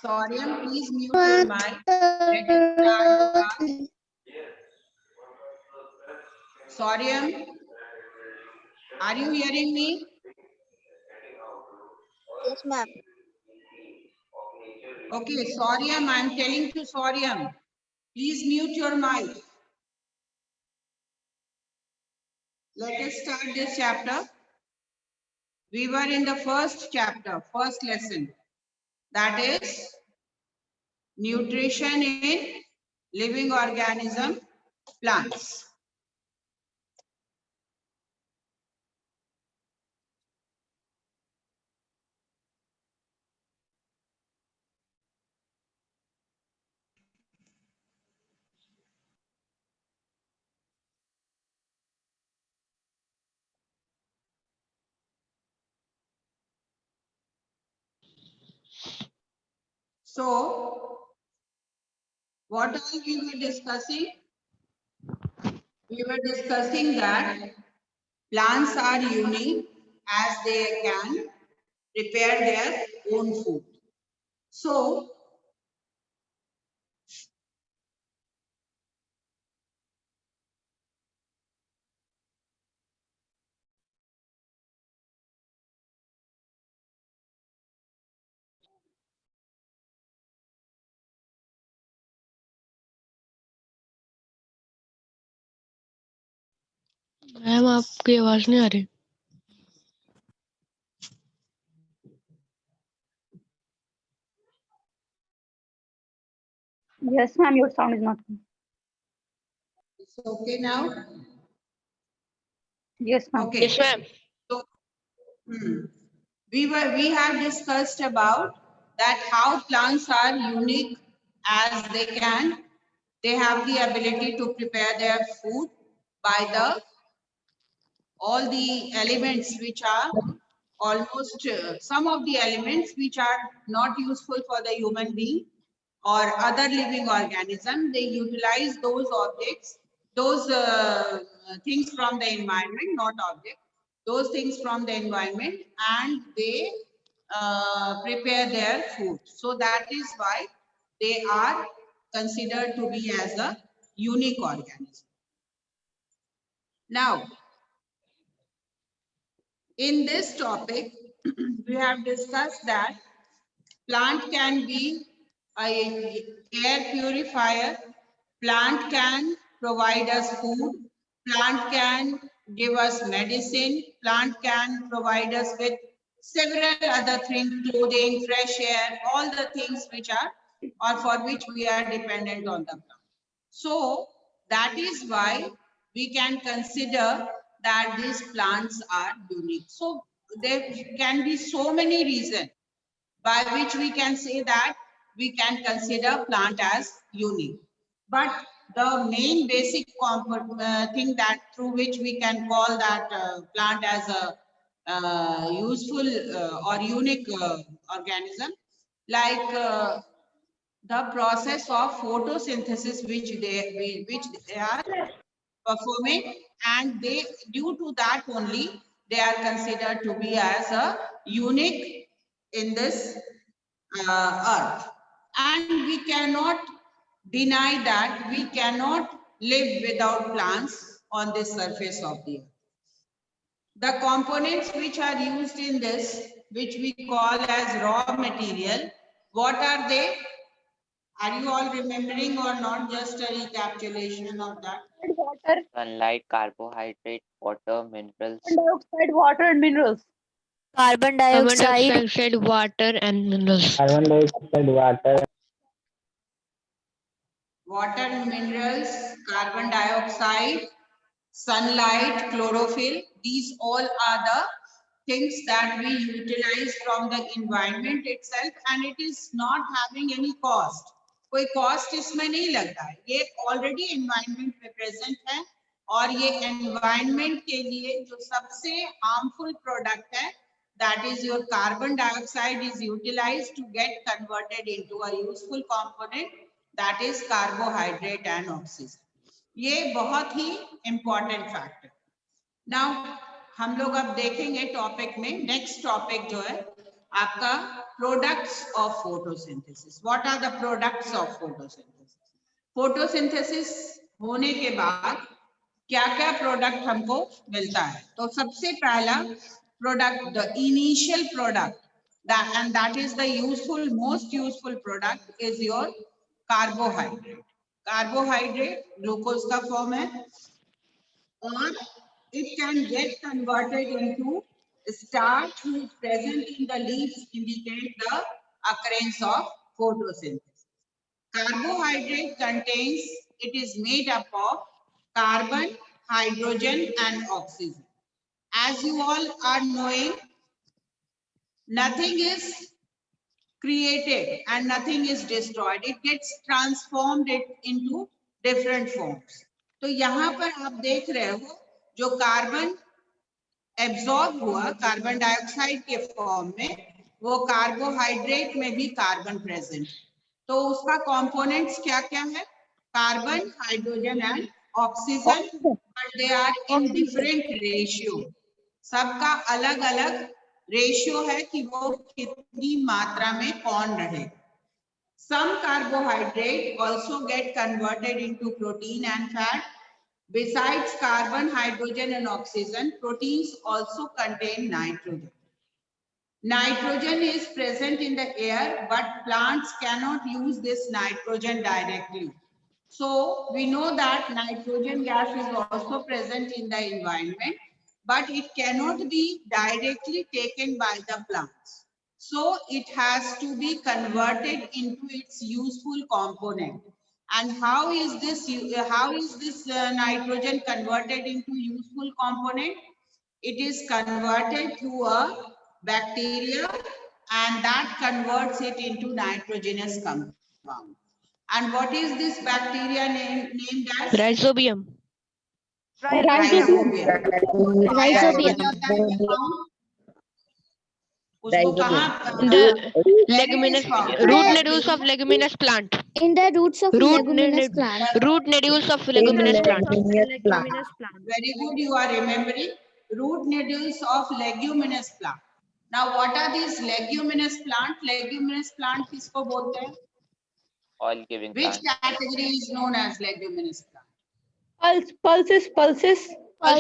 Sauryan, please mute your mic. Let us start the class. Sauryan, are you hearing me? Yes, ma'am. Okay, Sauryan, I am telling to Sauryan, please mute your mic. Let us start this chapter. We were in the first chapter, first lesson. That is nutrition in living organism, plants. So, what all we were discussing? We were discussing that plants are unique as they can prepare their own food. So, ma'am आपकी आवाज नहीं आ रही। Yes, ma'am. Your sound is not. it's okay now? Yes, ma'am. Okay. Yes, ma'am. So, we have discussed about that how plants are unique as they can. They have the ability to prepare their food by the all the elements which are almost some of the elements which are not useful for the human being or other living organism. They utilize those objects, those things from the environment, not object, those things from the environment, and they prepare their food. So that is why they are considered to be as a unique organism. Now, in this topic, we have discussed that plant can be a air purifier, plant can provide us food, plant can give us medicine, plant can provide us with several other things, clothing, fresh air, all the things which are or for which we are dependent on the plant. So that is why we can consider that these plants are unique. So there can be so many reasons by which we can say that we can consider plant as unique. But the main basic thing that through which we can call that plant as a useful or unique organism, like the process of photosynthesis which they are performing, and they due to that only they are considered to be as a unique in this earth. And we cannot deny that we cannot live without plants on this surface of the earth. The components which are used in this, which we call as raw material, what are they? Are you all remembering or not? Just a recapitulation of that. Water, Sunlight, carbohydrate, water, minerals. carbon dioxide, water, and minerals. Carbon Carbon dioxide, dioxide, water, and minerals. Carbon dioxide, water. Water and minerals, carbon dioxide, sunlight, chlorophyll, these all are the things that we utilize from the environment itself, and it is not having any cost. कोई cost इसमें नहीं लगता है, ये already environment में present है, और ये environment के लिए जो सबसे harmful product है, that is your carbon dioxide is utilized to get converted into a useful component, that is carbohydrate and oxygen. ये बहुत ही important factor. Now हम लोग अब देखेंगे टॉपिक में नेक्स्ट टॉपिक जो है आपका products of photosynthesis. What are the products of photosynthesis? Photosynthesis होने के बाद क्या क्या प्रोडक्ट हमको मिलता है? तो सबसे पहला product, the initial product, and that is the most useful product is your carbohydrate. Carbohydrate glucose का फॉर्म है और it can get converted into starch whose present in the leaves indicate the occurrence of photosynthesis. Carbohydrate contains, it is made up of carbon, hydrogen and oxygen. As you all are knowing, nothing is created and nothing is destroyed. It gets transformed into different forms. तो यहाँ पर आप देख रहे हो जो carbon absorb हुआ carbon dioxide के फॉर्म में, वो कार्बोहाइड्रेट में भी कार्बन प्रेजेंट. तो उसका कंपोनेंट्स क्या क्या है? Carbon, hydrogen and oxygen, but they are in different ratio. सबका अलग अलग रेशियो है कि वो कितनी मात्रा में कौन रहे. Some carbohydrate also get converted into protein and fat. Besides carbon, hydrogen and oxygen, proteins also contain nitrogen. Nitrogen is present in the air, but plants cannot use this nitrogen directly. So we know that nitrogen gas is also present in the environment, but it cannot be directly taken by the plants. So it has to be converted into its useful component. And how is this nitrogen converted into useful component? It is converted through a bacteria, and that converts it into nitrogenous compound. And what is this bacteria named as? Rhizobium. Rhizobium. Rhizobium. उसको कहाँ The where it is leguminous found? root nodules of leguminous plant. In the roots of Root leguminous nid- plant. Root nodules of leguminous plant. Very good, you are remembering. Root nodules of leguminous plant. Now what are these leguminous plant? Leguminous plant किसको बोलते हैं? Oil giving Which plant. category is known as leguminous plant? Pulses. Pulses. Yes. All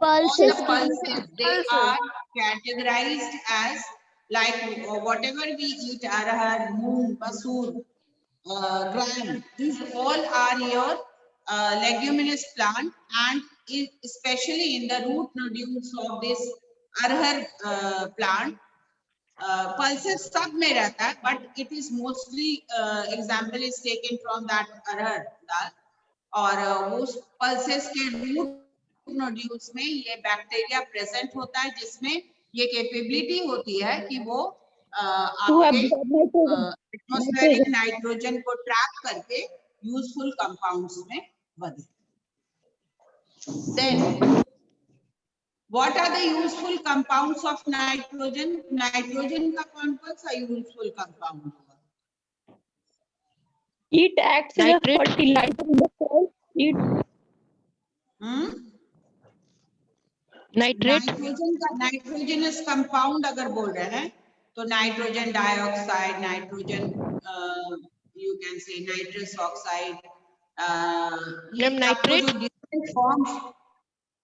Pulses. the pulses, they are categorized as like whatever we eat, arahar, moong, masoor, gram, these all are your leguminous plant, and especially in the root nodules of this arahar plant, pulses सब में रहता है, but it is mostly example is taken from that arahar dal, और वो pulses के root nodules में ये bacteria present होता है, जिसमें ये कैपेबिलिटी होती है कि वो आपके एटमॉस्फेरिक नाइट्रोजन को ट्रैप करके यूजफुल कंपाउंड्स में बदले. Then what are the useful compounds of nitrogen? Nitrogen का कौन सा यूजफुल कंपाउंड होगा? It acts as a fertilizer in the soil. Nitrate. Nitrogen का नाइट्रोजनस कंपाउंड अगर बोल रहे हैं तो nitrogen dioxide, nitrogen you can say nitrous oxide, ये नाइट्रेट जो डिफरेंट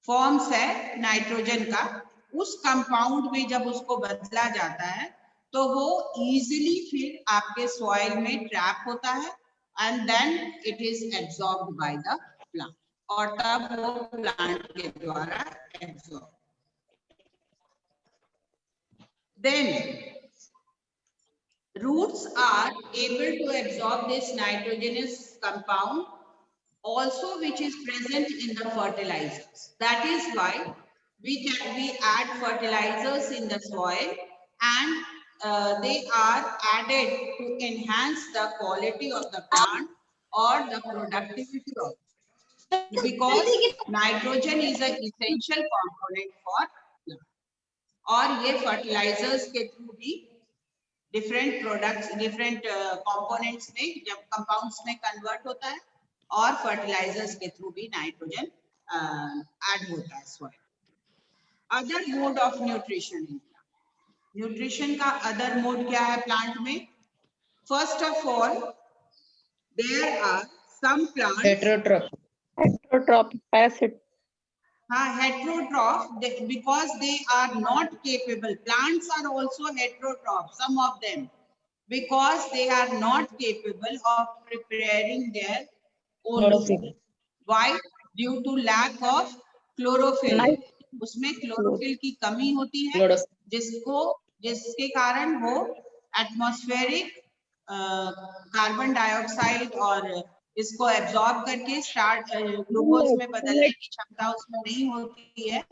फॉर्म्स है नाइट्रोजन का, उस कंपाउंड में जब उसको बदला जाता है तो वो इजीली फिर आपके सॉइल में ट्रैप होता है, and then it is absorbed by the plant, और तब वो प्लांट के द्वारा absorb. Then roots are able to absorb this nitrogenous compound also, which is present in the fertilizers. That is why we add fertilizers in the soil, and they are added to enhance the quality of the plant or the productivity of it. Because nitrogen is an essential component for plant. और ये fertilisers के through भी different products, different components में, जब compounds में convert होता है, और फर्टिलाइजर्स के थ्रू भी नाइट्रोजन ऐड होता है soil. Other mode of nutrition. Nutrition का अदर मोड क्या है प्लांट में? First of all there are some plants Heterotrophic parasite. Heterotroph because they are not capable. Plants are also heterotroph, some of them, because they are not capable of preparing their own food. Why? Due to lack of chlorophyll. उसमें chlorophyll की कमी होती है जिसके कारण वो atmospheric carbon dioxide और इसको एब्जॉर्ब करके ग्लूकोज में बदलने की क्षमता उसमें नहीं होती है.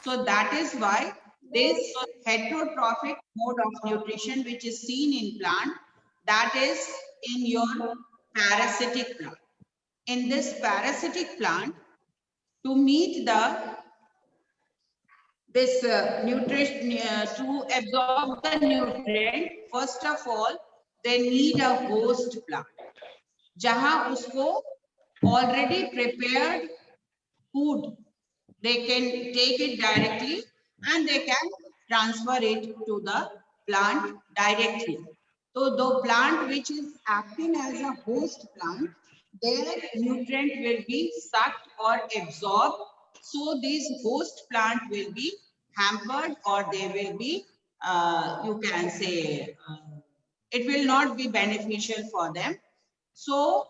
So that is why this heterotrophic mode of nutrition which is seen in plant, that is in your parasitic plant. In this parasitic plant, to meet this nutrition to absorb the nutrient, first of all they need a host plant जहां उसको already prepared food they can take it directly and they can transfer it to the plant directly. So the plant which is acting as a host plant, their nutrient will be sucked or absorbed. So this host plant will be hampered or they will be, you can say, it will not be beneficial for them. So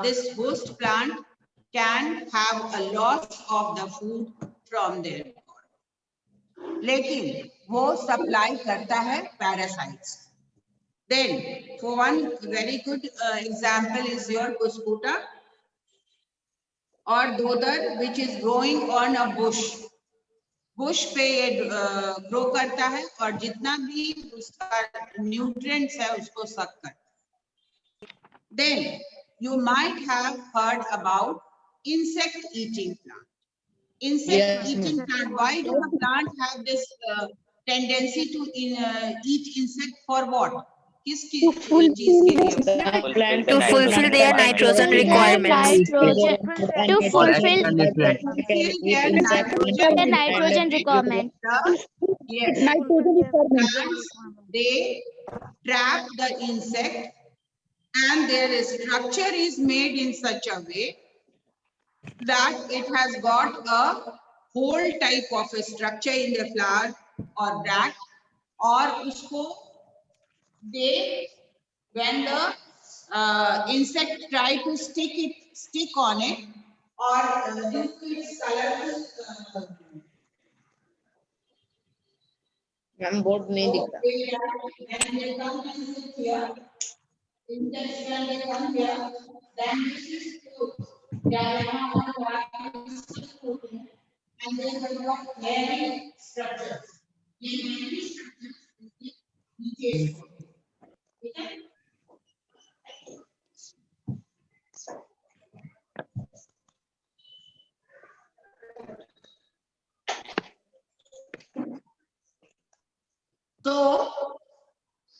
this host plant can have a loss of the food from their body. लेकिन वो supply करता है parasites. Then for one very good example is your Cuscuta or Dodar, which is growing on a bush. Bush पे ये grow करता है और जितना भी उसका न्यूट्रिएंट्स है उसको सक करता है. Then you might have heard about insect eating plant. Insect eating plant. Why do a plant have this tendency to eat insect for what? To fulfill To fulfill their nitrogen requirements. To fulfill the nitrogen requirement. Yes. Nitrogen requirement. Plants, they trap the insect and their structure is made in such a way that it has got a hole type of a structure in the flower or bracts, or usko they, when the insect try to stick on it or due to its colorful ma'am board नहीं दिख रहा. when they come to sit here, insects when they come here, then this is food. They are and they have got hairy structures. In hairy structures, okay? So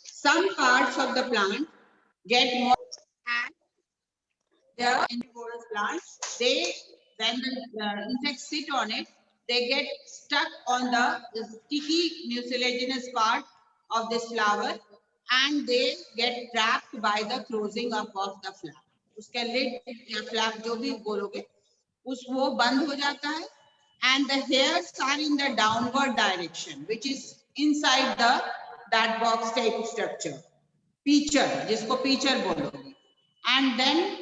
some parts of the plant get more, and the individual plants, they, when the insects sit on it, they get stuck on the sticky mucilaginous part of this flower and they get trapped by the closing up of the flap. उसका lid या flap जो भी बोलोगे उस वो बंद हो जाता है and the hairs are in the downward direction which is inside the that box type structure. Pitcher, जिसको pitcher बोलोगे, and then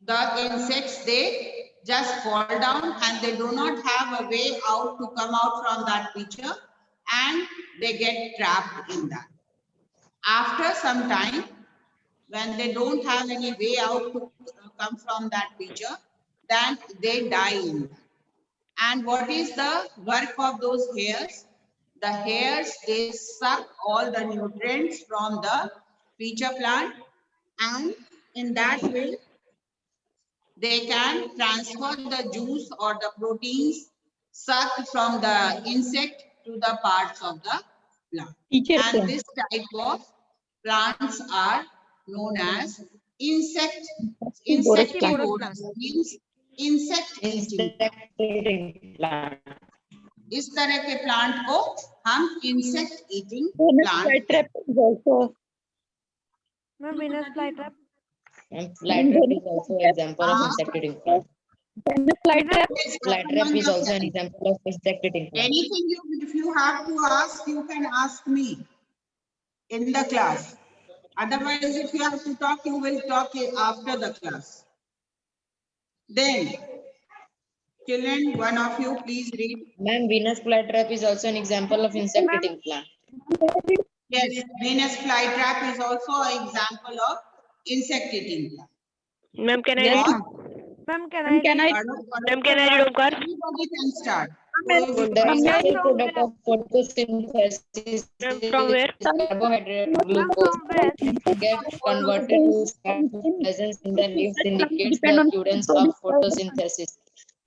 the insects they just fall down and they do not have a way out to come out from that pitcher and they get trapped in that. After some time, when they don't have any way out to come from that pitcher, then they die in that. And what is the work of those hairs? The hairs, they suck all the nutrients from the pitcher plant and in that way, they can transfer the juice or the proteins sucked from the insect to the parts of the plant. And this type of plants are known as insectivorous, means insect eating plant. इस तरह के plant को हम insect eating Venus plant flytrap is also. Ma'am, Venus flytrap. And flytrap is also example of Ah. insect eating plant. Venus flytrap. Flytrap is also an example of insect eating plant. Anything if you have to ask, you can ask me in the class. Otherwise, if you have to talk, you will talk after the class. Then, children, one of you please read. Ma'am, Venus flytrap is also an example of insect eating plant. Yes, Venus flytrap is also an example of insect eating plant. Ma'am, can I Yes, read? ma'am. Ma'am, can Ma'am, I can I? read? Ma'am, can I read, Omkar? Everybody can start. The Ma'am, may I essential read? product of photosynthesis Ma'am, from where? is carbohydrate Ma'am, glucose. from where? Get converted to fat whose presence in the leaves indicates Depend the on occurrence food of produced photosynthesis.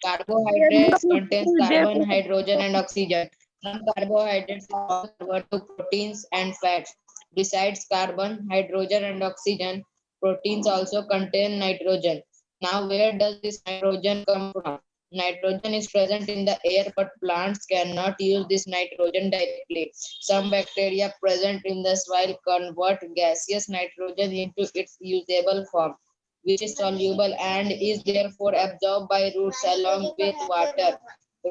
by Carbohydrates the contains nutrition carbon, therefore hydrogen, and oxygen. Some carbohydrates are converted to proteins and fats. Besides carbon, hydrogen, and oxygen, proteins also contain nitrogen. Now, where does this nitrogen come from? Nitrogen is present in the air, but plants cannot use this nitrogen directly. Some bacteria present in the soil convert gaseous nitrogen into its usable form, which is soluble and is therefore absorbed by roots along with water.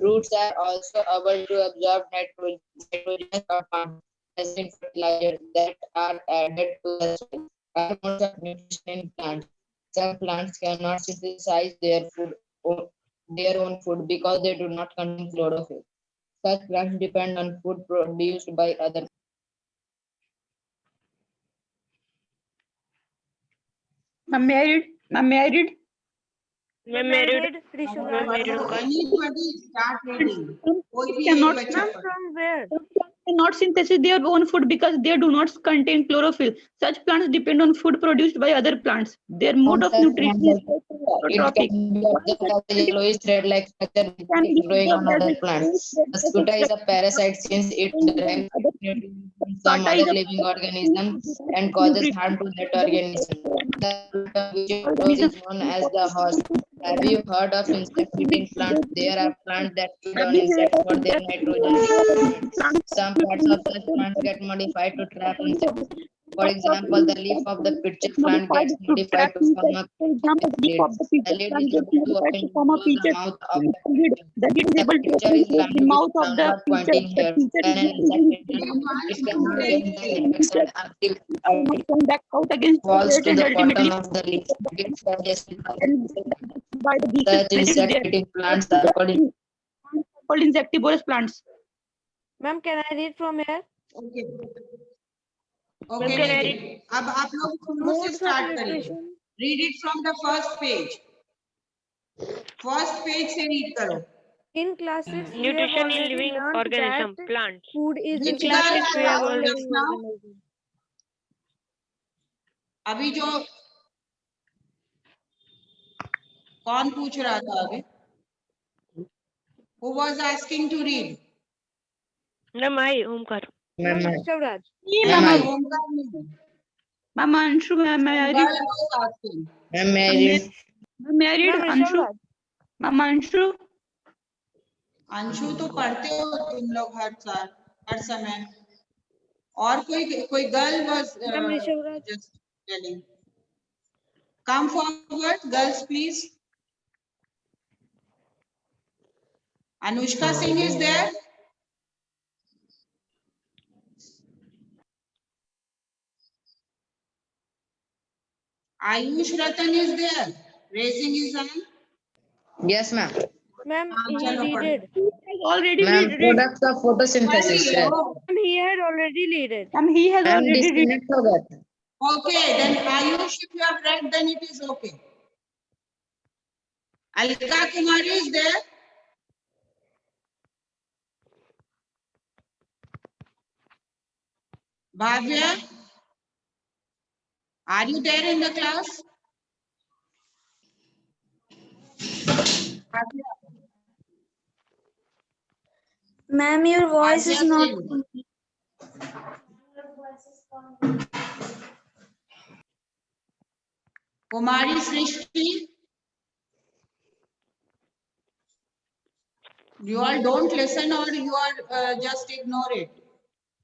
Roots are also able to absorb nitrogenous compounds as in fertilizer that are added to the soil. Are modes of nutrition in plants. Some plants cannot synthesize their own food because they do not contain chlorophyll. Such plants depend on food produced by other. Ma'am, may I read? Ma'am, may I read? Ma'am, may I read? Ma'am, may I read, Omkar? Anybody start reading. कोई भी Cannot एक बच्चा Ma'am, पढ़े. from where? cannot synthesize their own food because they do not contain chlorophyll. Such plants depend on food produced by other plants. Their mode of nutrition is It autotrophic. can be observed as a yellowish thread-like structure Can be growing on observed as other a plants. Mosquito is a parasite since it derives nutrition from some Strata is other a living organism and causes harm to that organism. The plant on which it grows is known as the host. Have you heard of insect-eating plants? There are plants that feed on insects for their nitrogen requirements. Some parts of such plants get modified to trap insects. For example, the leaf of the pitcher plant modified gets to modified trap to form insects. a For example, the leaf lid. of the The pitcher lid plant is gets able to modified open to and form a close the pitcher mouth of the lid. pitcher. The lid is The able to pitcher open is the lined with mouth of the downward pitcher. pointing The hairs. pitcher When is an insect able enters, One, it two, cannot three, get the three. index and until it turn back out against the falls plate to and the bottom ultimately of the leaf. It digested by and by the weakest such present there. insect-eating plants are Called insectivorous plants. Ma'am, can I read from here? Okay. Ma'am, Okay, can I read read? it. अब आप लोग शुरू से Modes of start करिए. nutrition. Read it from the first page. First page से read करो. In class 6, we have Nutrition in already living learned organism, that plants. food is Which In class girl 6, has we have asked already. just now? अभी जो कौन पूछ रहा था अभी? Who was asking to read? Ma'am, I, Omkar. Ma'am, Ma'am, Rishabhraj. Ma'am, I- Omkar नहीं. Ma'am, Anshu, ma'am, may I read? Girl was asking. Ma'am, may I read? Ma'am, may I read? Ma'am, Anshu, Rishabhraj. ma'am, Anshu. Anshu तो पढ़ते हो तुम लोग हर साल हर समय. और कोई girl was Ma'am, Rishabhraj. just telling. Come forward, girls, please. Anushka Singh is there. Ayush Ratan is there. Raising his hand. Yes, ma'am. Ma'am, he चलो पढ़ो. read. He has already Ma'am, read. products of photosynthesis, sir. Ma'am, he had already read. Ma'am, he has Ma'am, already read. disconnect हो गया था. Okay, then Ayush, if you have read, then it is okay. Alika Kumari is there. Bhavya, are you there in the class? Bhavya. Ma'am, your voice is Bhavya not. Singh. Kumari Srishti. You all don't listen or you are just ignore it.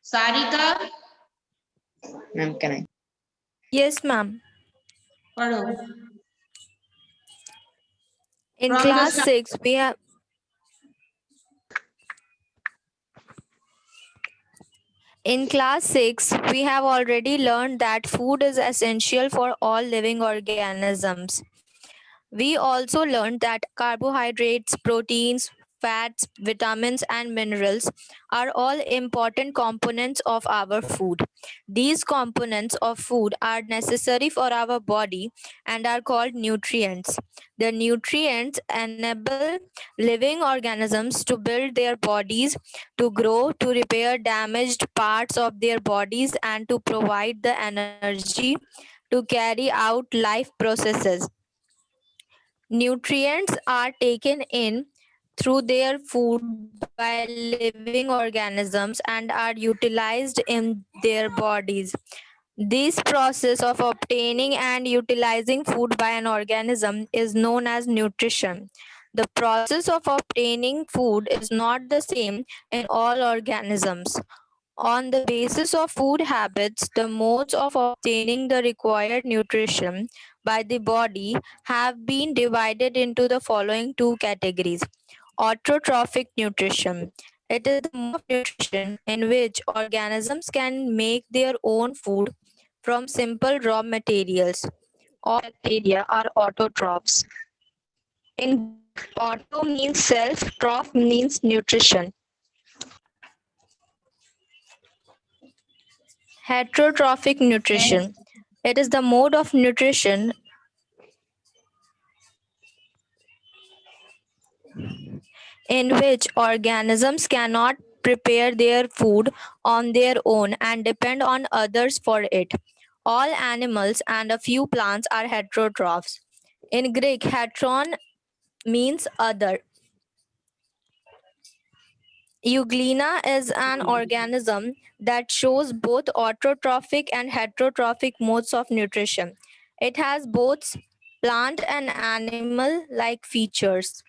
Sarika, Ma'am, can I? Yes, ma'am. पढ़ो. In From the class start. 6, we have In class 6, we have already learned that food is essential for all living organisms. We also learned that carbohydrates, proteins, fats, vitamins, and minerals are all important components of our food. These components of food are necessary for our body and are called nutrients. The nutrients enable living organisms to build their bodies, to grow, to repair damaged parts of their bodies, and to provide the energy to carry out life processes. Nutrients are taken in through their food by living organisms and are utilized in their bodies. This process of obtaining and utilizing food by an organism is known as nutrition. The process of obtaining food is not the same in all organisms. On the basis of food habits, the modes of obtaining the required nutrition by the body have been divided into the following two categories. Autotrophic nutrition. It is the mode of nutrition in which organisms can make their own food from simple raw materials. All bacteria are autotrophs. In auto means self, troph means nutrition. Heterotrophic nutrition. It is the mode of nutrition in which organisms cannot prepare their food on their own and depend on others for it. All animals and a few plants are heterotrophs. In Greek, heteron means other. Euglena is an organism that shows both autotrophic and heterotrophic modes of nutrition. It has both plant and animal like features.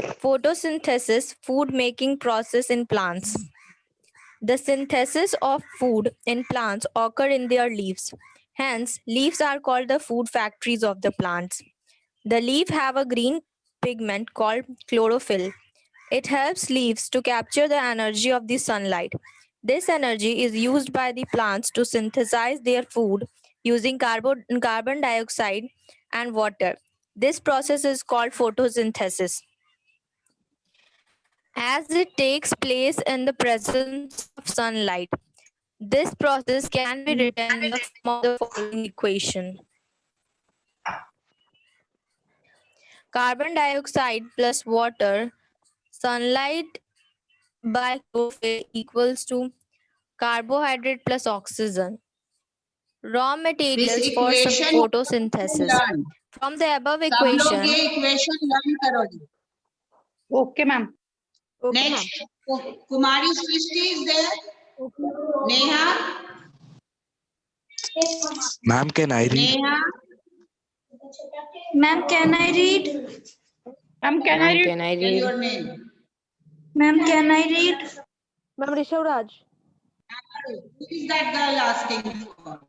Photosynthesis, food making process in plants. The synthesis of food in plants occur in their leaves. Hence, leaves are called the food factories of the plants. The leaf have a green pigment called chlorophyll. It helps leaves to capture the energy of the sunlight. This energy is used by the plants to synthesize their food using carbon dioxide and water. This process is called photosynthesis. As it takes place in the presence of sunlight, this process can be written in the form of the following equation. Carbon dioxide plus water, sunlight by chlorophyll equals to carbohydrate plus oxygen. Raw This materials for equation photosynthesis. learn. From the above सब लोग ये equation, equation learn करोगे. Okay, ma'am. Okay, ma'am. Next, Kumari Srishti is there. Neha, Ma'am, can I read? Neha, ma'am, can I read? Ma'am, can I read? Can I tell read? your name. Ma'am, can I read? Ma'am, Rishabh Raj. Who is that girl asking for?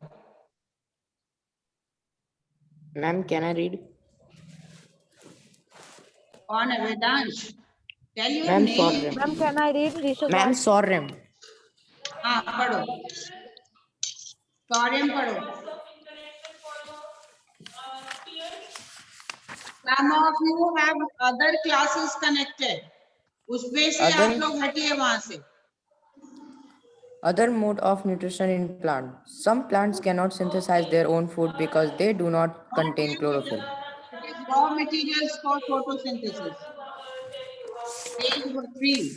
Ma'am, can I read? On Vedansh. Tell your Ma'am, name. Sorrem. Ma'am, can I read Rishabh Ma'am, Raj? Sorrem. हाँ पढ़ो. Sorry पढ़ो. Some of you have other classes connected. उसमें से आप Other- लोग हटिए वहां से. Other mode of nutrition in plant. Some plants cannot synthesize their own food because they do not contain chlorophyll. It is raw materials for photosynthesis. Page 3.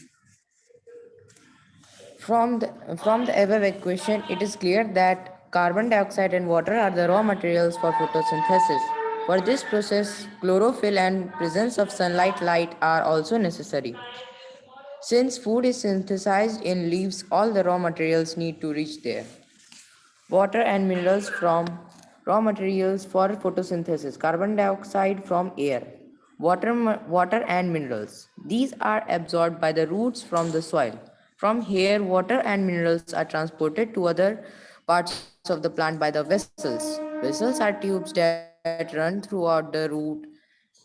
From the above equation, it is clear that carbon dioxide and water are the raw materials for photosynthesis. For this process, chlorophyll and presence of sunlight light are also necessary. Since food is synthesized in leaves, all the raw materials need to reach there. Water and minerals from raw materials for photosynthesis, carbon dioxide from air. water and minerals. These are absorbed by the roots from the soil. From here, water and minerals are transported to other parts of the plant by the vessels. Vessels are tubes that run throughout the root,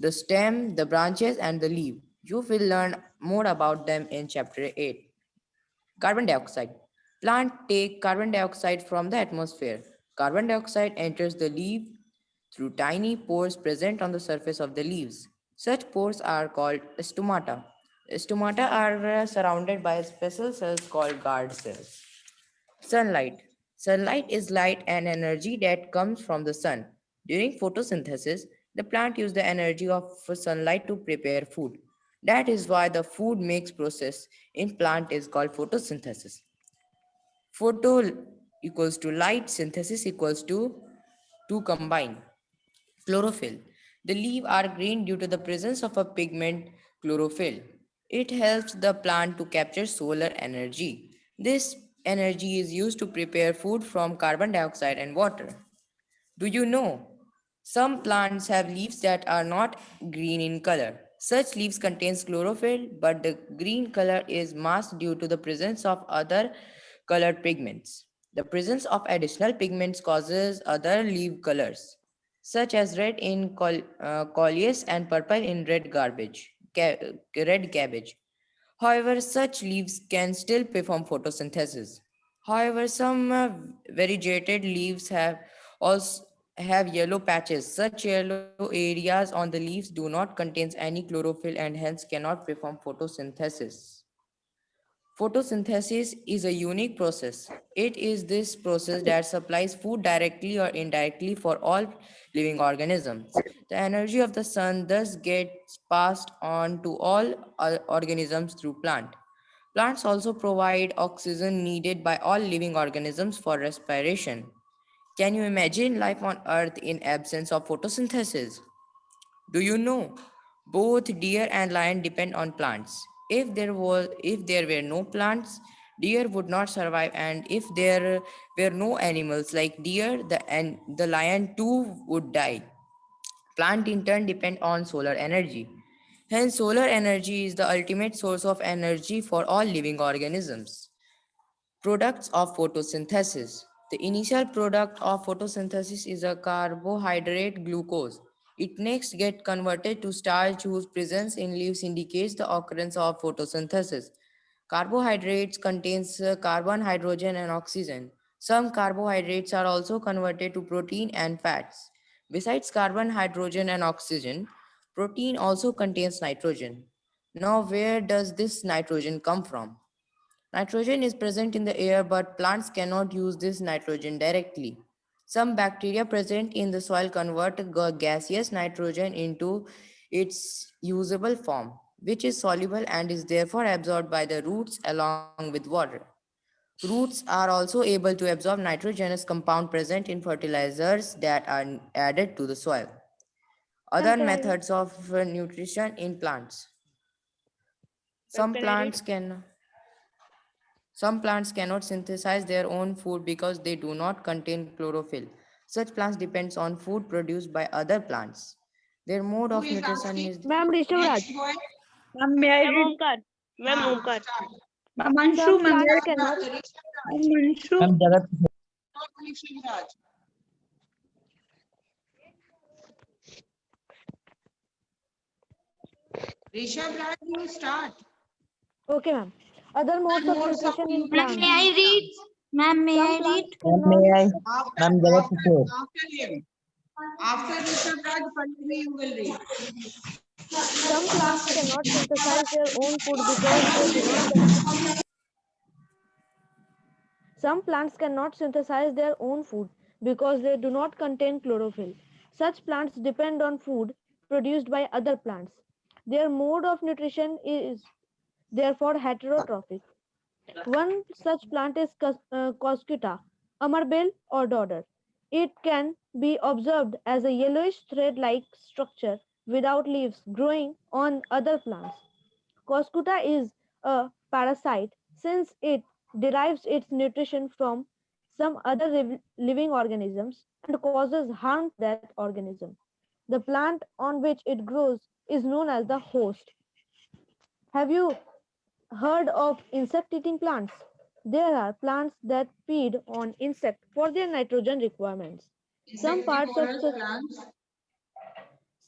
the stem, the branches, and the leaf. You will learn more about them in chapter 8. Carbon dioxide. Plants take carbon dioxide from the atmosphere. Carbon dioxide enters the leaf through tiny pores present on the surface of the leaves. Such pores are called stomata. Stomata are surrounded by special cells called guard cells. Sunlight. Sunlight is light and energy that comes from the sun. During photosynthesis, the plant uses the energy of sunlight to prepare food. That is why the food makes process in plant is called photosynthesis. Photo equals to light, synthesis equals to combine. Chlorophyll. The leaves are green due to the presence of a pigment chlorophyll. It helps the plant to capture solar energy. This energy is used to prepare food from carbon dioxide and water. Do you know? Some plants have leaves that are not green in color. Such leaves contains chlorophyll, but the green color is masked due to the presence of other colored pigments. The presence of additional pigments causes other leaf colors, such as red in coleus and purple in red cabbage. However, such leaves can still perform photosynthesis. However, some variegated leaves also have yellow patches. Such yellow areas on the leaves do not contain any chlorophyll and hence cannot perform photosynthesis. Photosynthesis is a unique process. It is this process that supplies food directly or indirectly for all living organisms. The energy of the sun thus gets passed on to all organisms through plant. Plants also provide oxygen needed by all living organisms for respiration. Can you imagine life on earth in absence of photosynthesis? Do you know? Both deer and lion depend on plants. If there were no plants, deer would not survive, and if there were no animals like deer, the lion too would die. Plant in turn depend on solar energy. Hence, solar energy is the ultimate source of energy for all living organisms. Products of photosynthesis. The initial product of photosynthesis is a carbohydrate glucose. It next gets converted to starch whose presence in leaves indicates the occurrence of photosynthesis. Carbohydrates contains carbon, hydrogen and oxygen. Some carbohydrates are also converted to protein and fats. Besides carbon, hydrogen and oxygen, protein also contains nitrogen. Now where does this nitrogen come from? Nitrogen is present in the air, but plants cannot use this nitrogen directly. Some bacteria present in the soil convert gaseous nitrogen into its usable form, which is soluble and is therefore absorbed by the roots along with water. Roots are also able to absorb nitrogenous compound present in fertilizers that are added to the soil. Other methods of nutrition in plants. Some Can I read? plants can Some plants cannot synthesize their own food because they do not contain chlorophyll. Such plants depend on food produced by other plants. Their mode Who of is nutrition asking? is Ma'am, Rishabh Raj. Next boy. Ma'am, may I Ma'am, read? Omkar. Ma'am, हाँ, Omkar. start. Ma'am, Anshu, Some ma'am, plants may cannot. I- Ma'am, Anshu. Not Rishabh Raj. Rishabh Raj, you start. Okay, ma'am. Other modes of More some nutrition in people plants. may I read? Ma'am, may Some I plants read? cannot. After him. After Rishabh Raj, Pallavi, you will read. Some plants cannot synthesize their own food because they do not. Some plants cannot synthesize their own food because they do not contain chlorophyll. Such plants depend on food produced by other plants. Their mode of nutrition is therefore heterotrophic. One such plant is Coscuta, amarbel or dodder. It can be observed as a yellowish thread-like structure without leaves growing on other plants. Coscuta is a parasite since it derives its nutrition from some other living organisms and causes harm to that organism. The plant on which it grows is known as the host. Have you heard of insect-eating plants? There are plants that feed on insects for their nitrogen requirements. Some parts of Insectivorous such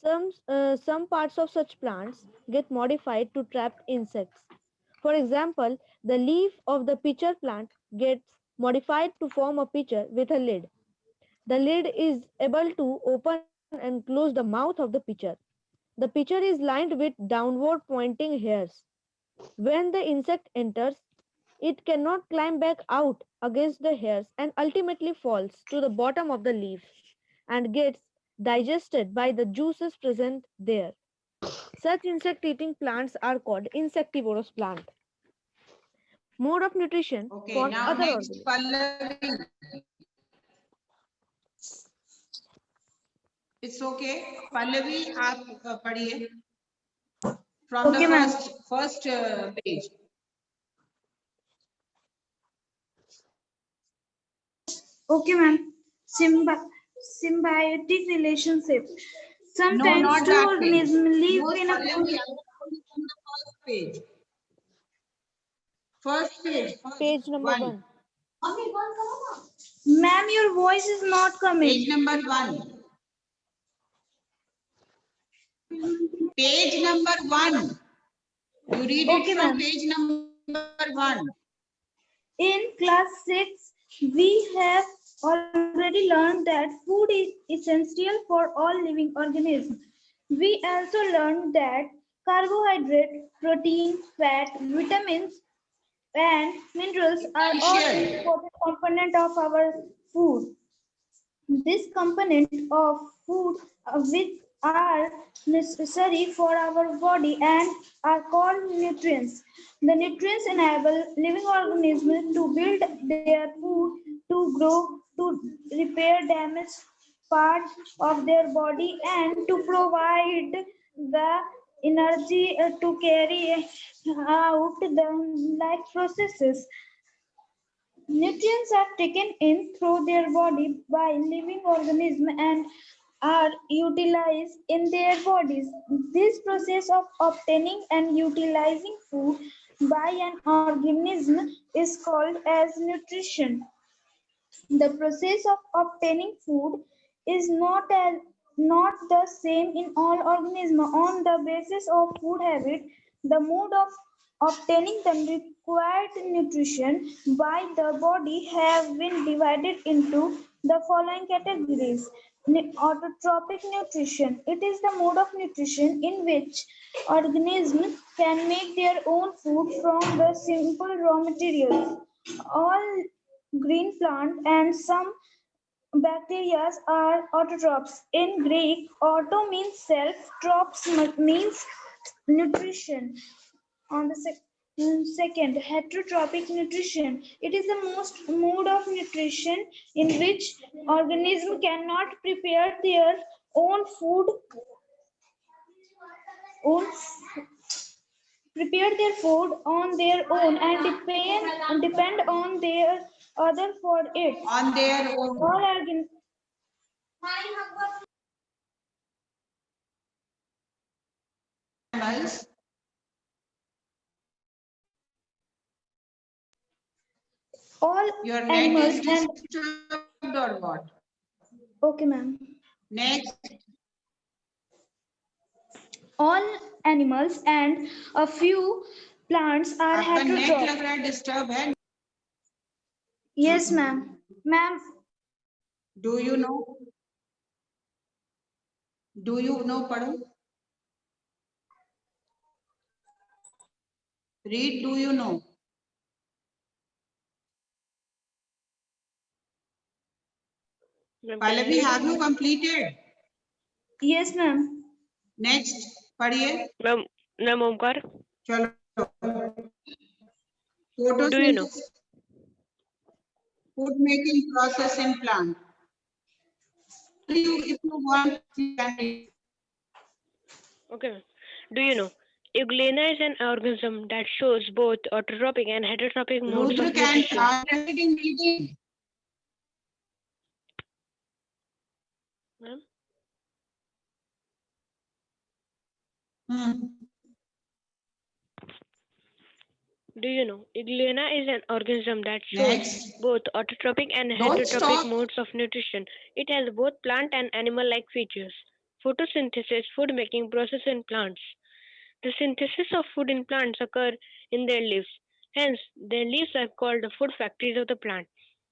plants. some parts of such plants get modified to trap insects. For example, the leaf of the pitcher plant gets modified to form a pitcher with a lid. The lid is able to open and close the mouth of the pitcher. The pitcher is lined with downward pointing hairs. When the insect enters, it cannot climb back out against the hairs and ultimately falls to the bottom of the leaf and gets digested by the juices present there. Such insect-eating plants are called insectivorous plant. Mode of nutrition Okay, for now other next organisms. Pallavi. It's okay. Pallavi, आप पढ़िए. From the Okay, ma'am. first page. Okay, ma'am. Symbiotic relationship. No, Sometimes not two that page. organisms live No, in a Pallavi, I am from the first page. First page. Page number 1. Ma'am, your voice is not coming. Page number 1. Page number 1. You read Okay, it from ma'am. page number 1. In class 6, we have already learned that food is essential for all living organisms. We also learned that carbohydrate, protein, fat, vitamins, and minerals are all Essential. important components of our food. This component of food which are necessary for our body and are called nutrients. The nutrients enable living organisms to build their food, to grow, to repair damaged parts of their body, and to provide the energy to carry out the life processes. Nutrients are taken in through their body by living organisms and are utilized in their bodies. This process of obtaining and utilizing food by an organism is called as nutrition. The process of obtaining food is not the same in all organisms. On the basis of food habit, the mode of obtaining the required nutrition by the body have been divided into the following categories. Autotrophic nutrition. It is the mode of nutrition in which organisms can make their own food from the simple raw materials. All green plant and some bacteria are autotrophs. In Greek, auto means self, trophs means nutrition. On the second, heterotrophic nutrition. It is the most mode of nutrition in which organism cannot prepare their own food, own prepare their food on their own and depend on their other for it. On their own. All organ- Animals. all Your net animals is and disturbed or what? okay, ma'am. Next. All animals and a few plants are आपका net heterotrophs. लग रहा है disturb है. Yes, ma'am. Ma'am, Do you know? Do you know पढ़ो. Read. Do you know? Ma'am, can Pallavi, you- have you completed? yes, ma'am. Next. पढ़िए. Ma'am, Omkar, चलो. do you know? Food making process in plant. If you want, you can read. Okay, ma'am. Do you know? Euglena is an organism that shows both autotrophic and heterotrophic modes Rudra of can nutrition. interested in reading. Ma'am? Do you know Euglena is an organism that shows Next. both autotrophic and Don't heterotrophic stop. modes of nutrition. It has both plant and animal-like features. Photosynthesis, food making process in plants. The synthesis of food in plants occur in their leaves. Hence, their leaves are called the food factories of the plant.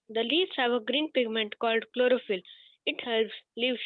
The leaves have a green pigment called chlorophyll. It helps leaves